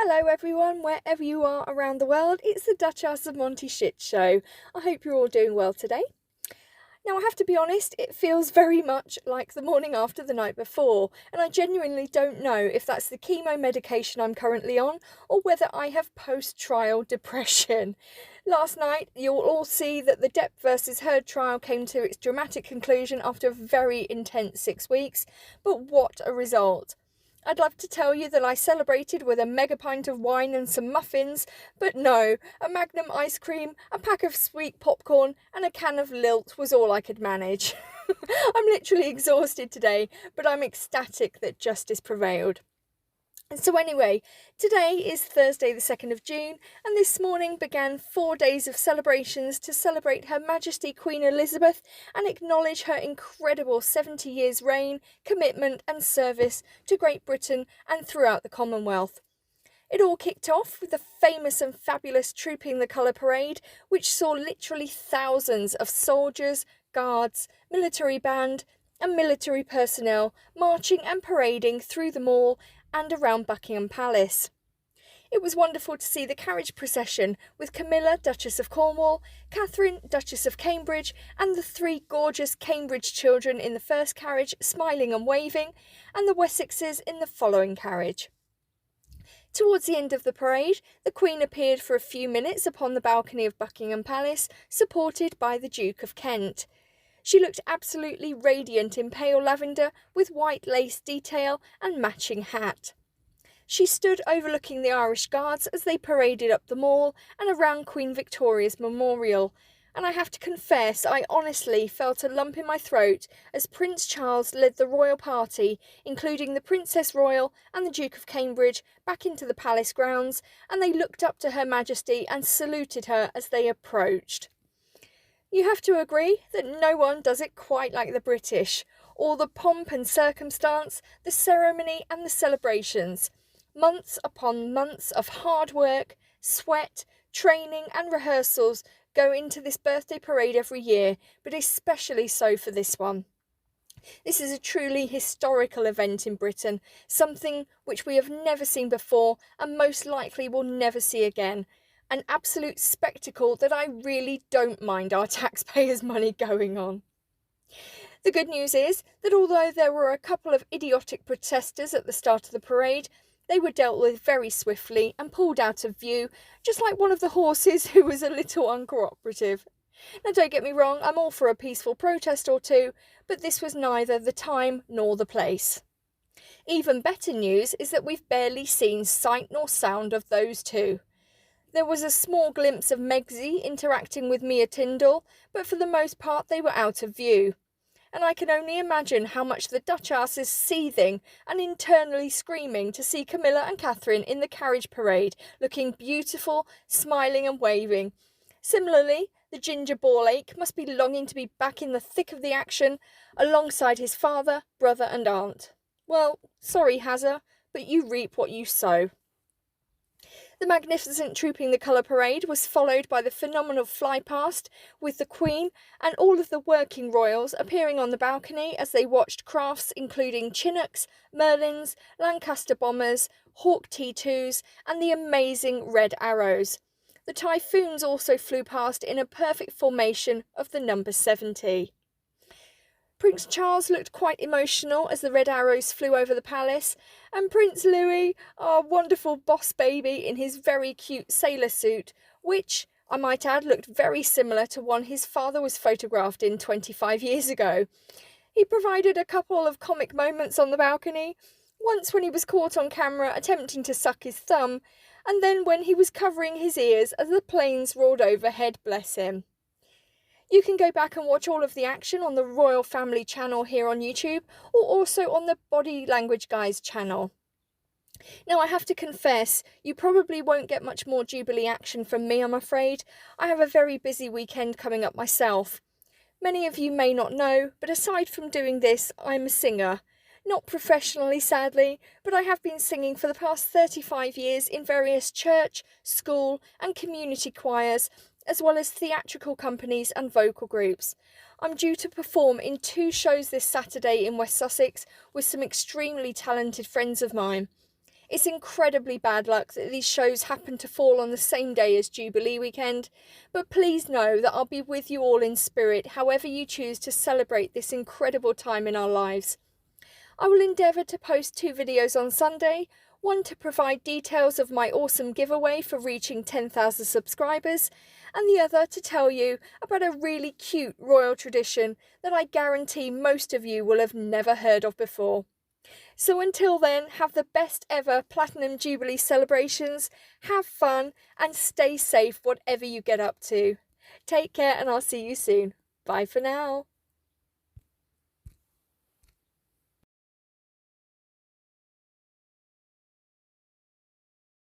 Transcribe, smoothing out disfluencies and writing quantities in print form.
Hello everyone, wherever you are around the world, it's the Duchess of Monty Shit Show. I hope you're all doing well today. Now I have to be honest, it feels very much like the morning after the night before, and I genuinely don't know if that's the chemo medication I'm currently on, or whether I have post-trial depression. Last night, you'll all see that the Depp versus Heard trial came to its dramatic conclusion after a very intense 6 weeks, but what a result. I'd love to tell you that I celebrated with a mega pint of wine and some muffins, but no, a Magnum ice cream, a pack of sweet popcorn, and a can of Lilt was all I could manage. I'm literally exhausted today, but I'm ecstatic that justice prevailed. So anyway, today is Thursday the 2nd of June, and this morning began 4 days of celebrations to celebrate Her Majesty Queen Elizabeth and acknowledge her incredible 70 years reign, commitment and service to Great Britain and throughout the Commonwealth. It all kicked off with the famous and fabulous Trooping the Colour Parade, which saw literally thousands of soldiers, guards, military band and military personnel marching and parading through the Mall and around Buckingham Palace. It was wonderful to see the carriage procession with Camilla, Duchess of Cornwall, Catherine, Duchess of Cambridge, and the 3 gorgeous Cambridge children in the first carriage smiling and waving, and the Wessexes in the following carriage. Towards the end of the parade, the Queen appeared for a few minutes upon the balcony of Buckingham Palace, supported by the Duke of Kent. She looked absolutely radiant in pale lavender with white lace detail and matching hat. She stood overlooking the Irish Guards as they paraded up the Mall and around Queen Victoria's Memorial, and I have to confess I honestly felt a lump in my throat as Prince Charles led the royal party, including the Princess Royal and the Duke of Cambridge, back into the palace grounds, and they looked up to Her Majesty and saluted her as they approached. You have to agree that no one does it quite like the British. All the pomp and circumstance, the ceremony and the celebrations. Months upon months of hard work, sweat, training and rehearsals go into this birthday parade every year, but especially so for this one. This is a truly historical event in Britain, something which we have never seen before and most likely will never see again. An absolute spectacle that I really don't mind our taxpayers' money going on. The good news is that although there were a couple of idiotic protesters at the start of the parade, they were dealt with very swiftly and pulled out of view, just like one of the horses who was a little uncooperative. Now don't get me wrong, I'm all for a peaceful protest or two, but this was neither the time nor the place. Even better news is that we've barely seen sight nor sound of those two. There was a small glimpse of Megsy interacting with Mia Tyndall, but for the most part they were out of view. And I can only imagine how much the Duchess is seething and internally screaming to see Camilla and Catherine in the carriage parade, looking beautiful, smiling and waving. Similarly, the ginger ball ache must be longing to be back in the thick of the action, alongside his father, brother and aunt. Well, sorry Hazza, but you reap what you sow. The magnificent Trooping the Colour Parade was followed by the phenomenal flypast, with the Queen and all of the working royals appearing on the balcony as they watched crafts including Chinooks, Merlins, Lancaster bombers, Hawk T2s and the amazing Red Arrows. The Typhoons also flew past in a perfect formation of the number 70. Prince Charles looked quite emotional as the Red Arrows flew over the palace, and Prince Louis, our wonderful boss baby in his very cute sailor suit, which, I might add, looked very similar to one his father was photographed in 25 years ago. He provided a couple of comic moments on the balcony, once when he was caught on camera attempting to suck his thumb, and then when he was covering his ears as the planes roared overhead, bless him. You can go back and watch all of the action on the Royal Family channel here on YouTube, or also on the Body Language Guys channel. Now I have to confess, you probably won't get much more Jubilee action from me, I'm afraid. I have a very busy weekend coming up myself. Many of you may not know, but aside from doing this, I'm a singer. Not professionally, sadly, but I have been singing for the past 35 years in various church, school and community choirs, as well as theatrical companies and vocal groups. I'm due to perform in 2 shows this Saturday in West Sussex with some extremely talented friends of mine. It's incredibly bad luck that these shows happen to fall on the same day as Jubilee weekend, but please know that I'll be with you all in spirit however you choose to celebrate this incredible time in our lives. I will endeavour to post 2 videos on Sunday, one to provide details of my awesome giveaway for reaching 10,000 subscribers, and the other to tell you about a really cute royal tradition that I guarantee most of you will have never heard of before. So until then, have the best ever Platinum Jubilee celebrations, have fun, and stay safe whatever you get up to. Take care and I'll see you soon. Bye for now.